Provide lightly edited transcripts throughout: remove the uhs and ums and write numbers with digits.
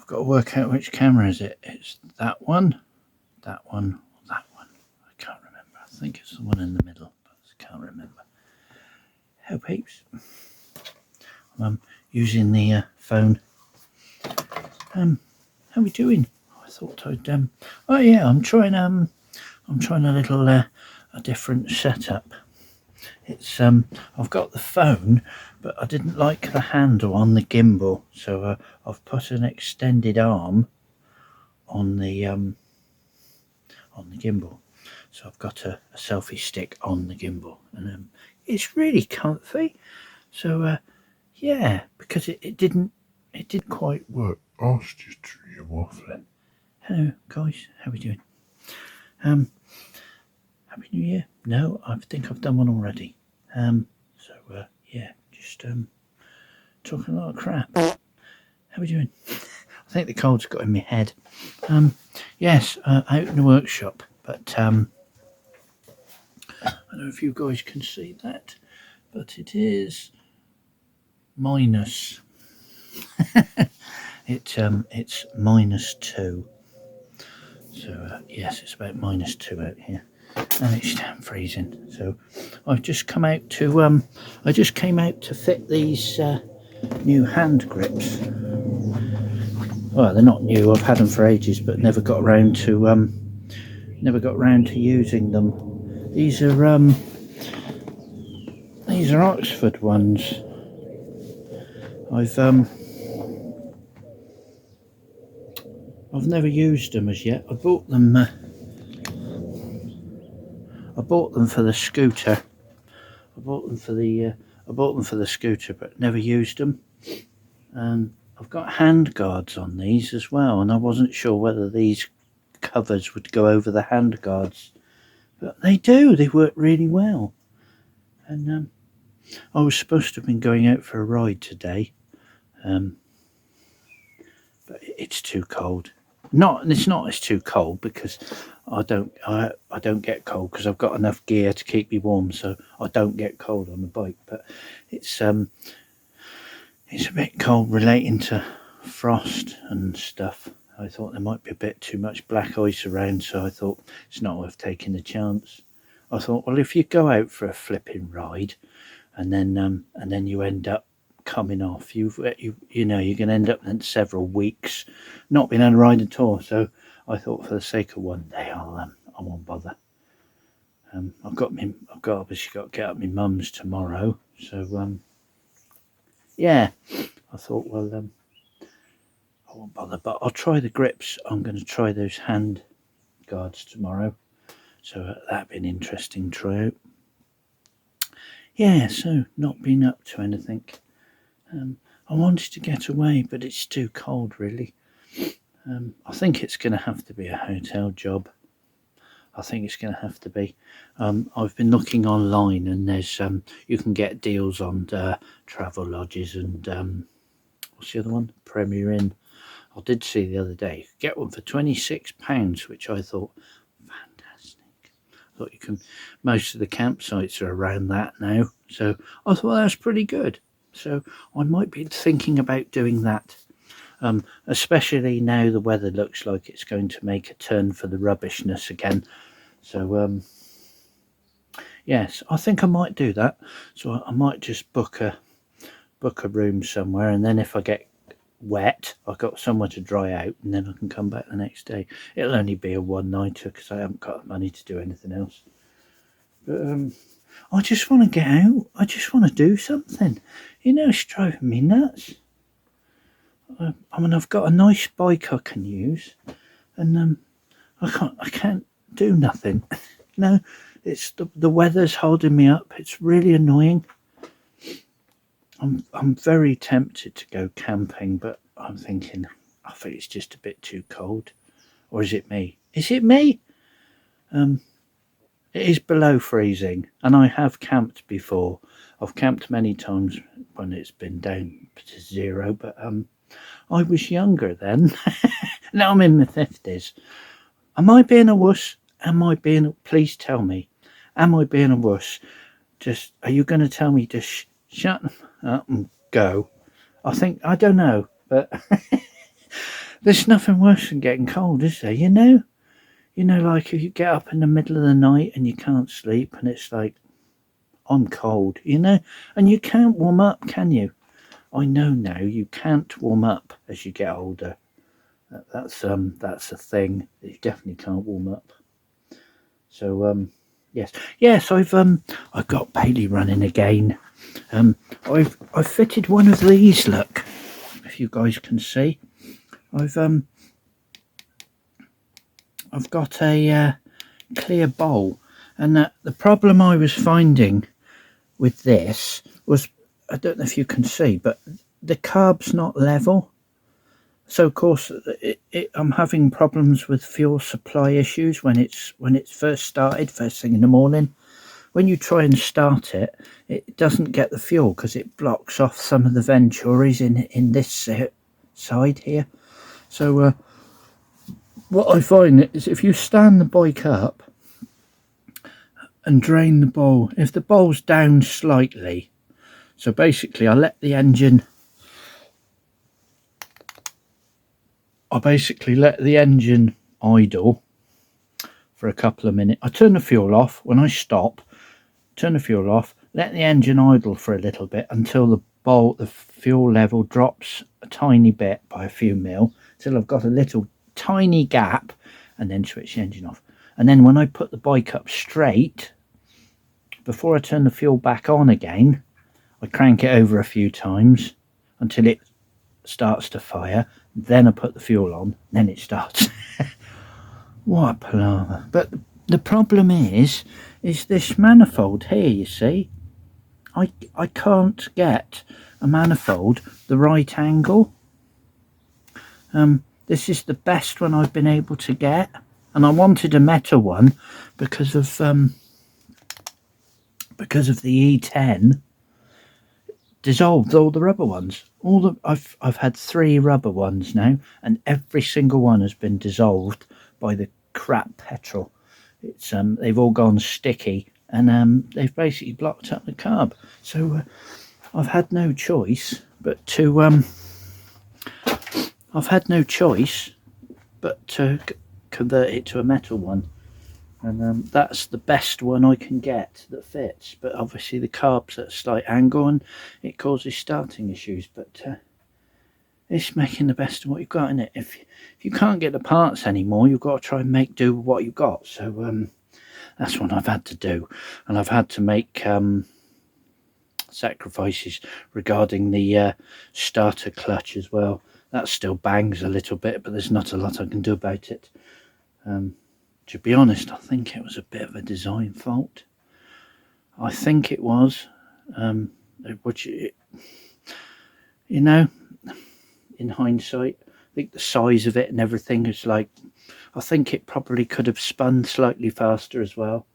I've got to work out which camera is it. It's that one, that one, or that one. I can't remember. I think it's the one in the middle, but I can't remember. Hello, peeps. I'm using the phone. How are we doing? I thought I'd oh yeah, I'm trying a little a different setup. It's I've got the phone, but I didn't like the handle on the gimbal, so I've put an extended arm on the gimbal. So I've got a selfie stick on the gimbal, and it's really comfy. So yeah, because it didn't quite work. Oh, it's just you're waffling. Hello guys, how are we doing? Happy New Year. No, I think I've done one already. So yeah, just talking a lot of crap. How are we doing? I think the cold's got in my head. Yes, out in the workshop, but I don't know if you guys can see that, but it is minus. It's -2. So yes, it's about -2 out here, and it's damn freezing. So I've just come out to I just came out to fit these new hand grips. Well, they're not new. I've had them for ages, but never got around to using them. These are Oxford ones. I've never used them as yet. I bought them for the scooter. I bought them for the scooter, but never used them. And I've got hand guards on these as well, and I wasn't sure whether these covers would go over the hand guards, but they do. They work really well. And I was supposed to have been going out for a ride today, but it's too cold. It's too cold because I don't get cold because I've got enough gear to keep me warm, so I don't get cold on the bike. But it's a bit cold relating to frost and stuff. I thought there might be a bit too much black ice around, so I thought it's not worth taking the chance. I thought, well, if you go out for a flipping ride and then you end up coming off, you know you're going to end up in several weeks not being able to ride at all. So I thought, for the sake of one day, I won't bother. I've obviously got to get up my mum's tomorrow, so yeah, I thought, well, I won't bother, but I'll try the grips. I'm going to try those hand guards tomorrow, so that'd be an interesting tryout. Yeah, so not been up to anything. I wanted to get away, but it's too cold, really. I think it's going to have to be a hotel job. I think it's going to have to be. I've been looking online, and there's you can get deals on travel lodges and what's the other one? Premier Inn. I did see the other day. You could get one for £26, which I thought fantastic. I thought you can. Most of the campsites are around that now, so I thought that's pretty good. So I might be thinking about doing that, especially now the weather looks like it's going to make a turn for the rubbishness again. So yes, I think I might do that. So I might just book a room somewhere, and then if I get wet, I've got somewhere to dry out, and then I can come back the next day. It'll only be a one-nighter because I haven't got the money to do anything else. But I just want to get out. I just want to do something. It's driving me nuts. I mean, I've got a nice bike I can use, and I can't do nothing. No, it's the weather's holding me up. It's really annoying. I'm very tempted to go camping, but I'm thinking, I think it's just a bit too cold. Or is it me? Is it me? It is below freezing, and I have camped before. I've camped many times when it's been down to 0, but I was younger then. Now I'm in my 50s. Am I being a wuss? Please tell me, am I being a wuss? Are you going to tell me to shut up and go? I don't know, but There's nothing worse than getting cold, is there? Like if you get up in the middle of the night and you can't sleep, and it's like, I'm cold, and you can't warm up, can you? I know now you can't warm up as you get older. That's a thing. You definitely can't warm up. So yes, I've got Bailey running again. I've fitted one of these. Look, if you guys can see, I've got a clear bowl, and the problem I was finding with this was, I don't know if you can see, but the carb's not level. So of course I'm having problems with fuel supply issues when it's first started, first thing in the morning. When you try and start it, it doesn't get the fuel because it blocks off some of the venturis in this side here. So what I find is if you stand the bike up and drain the bowl, if the bowl's down slightly, so basically I basically let the engine idle for a couple of minutes. I turn the fuel off. When I stop, turn the fuel off, let the engine idle for a little bit until the fuel level drops a tiny bit by a few mil, till I've got a little tiny gap, and then switch the engine off. And then when I put the bike up straight, before I turn the fuel back on again, I crank it over a few times until it starts to fire. Then I put the fuel on, then it starts. What a palaver. But the problem is this manifold here, you see. I can't get a manifold the right angle. This is the best one I've been able to get, and I wanted a metal one because of the E10 dissolved all the rubber ones. I've had 3 rubber ones now, and every single one has been dissolved by the crap petrol. It's they've all gone sticky, and they've basically blocked up the carb. So I've had no choice but to convert it to a metal one, and that's the best one I can get that fits. But obviously the carb's at a slight angle and it causes starting issues, but it's making the best of what you've got in it. If you can't get the parts anymore, you've got to try and make do with what you've got. So that's what I've had to do, and I've had to make sacrifices regarding the starter clutch as well. That still bangs a little bit, but there's not a lot I can do about it. To be honest, I think it was a bit of a design fault. I think it was, which, in hindsight, I think the size of it and everything is like, I think it probably could have spun slightly faster as well.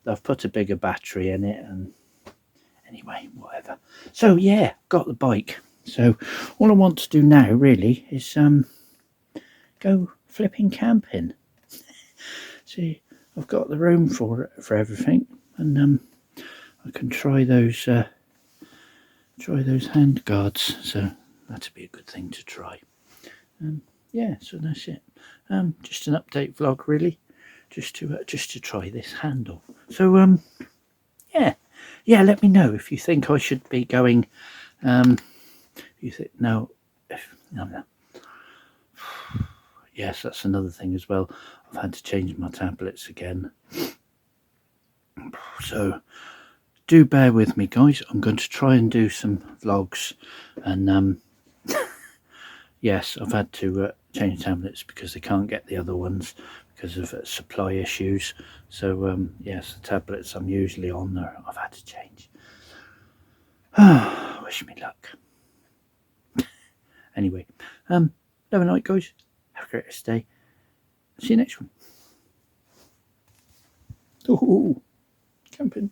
I've put a bigger battery in it, and anyway, whatever. So yeah, got the bike. So all I want to do now really is go flipping camping. See, I've got the room for everything, and I can try those hand guards. So that'd be a good thing to try. Yeah, so that's it. Just an update vlog really, just to try this handle. So yeah. Let me know if you think I should be going. You think no. Yes, that's another thing as well. I've had to change my tablets again. So do bear with me, guys. I'm going to try and do some vlogs, and yes, I've had to change tablets because they can't get the other ones because of supply issues. So yes, the tablets I'm usually on there, I've had to change. Wish me luck. Anyway, have a night, guys. Have a great day. See you next one. Ooh, camping.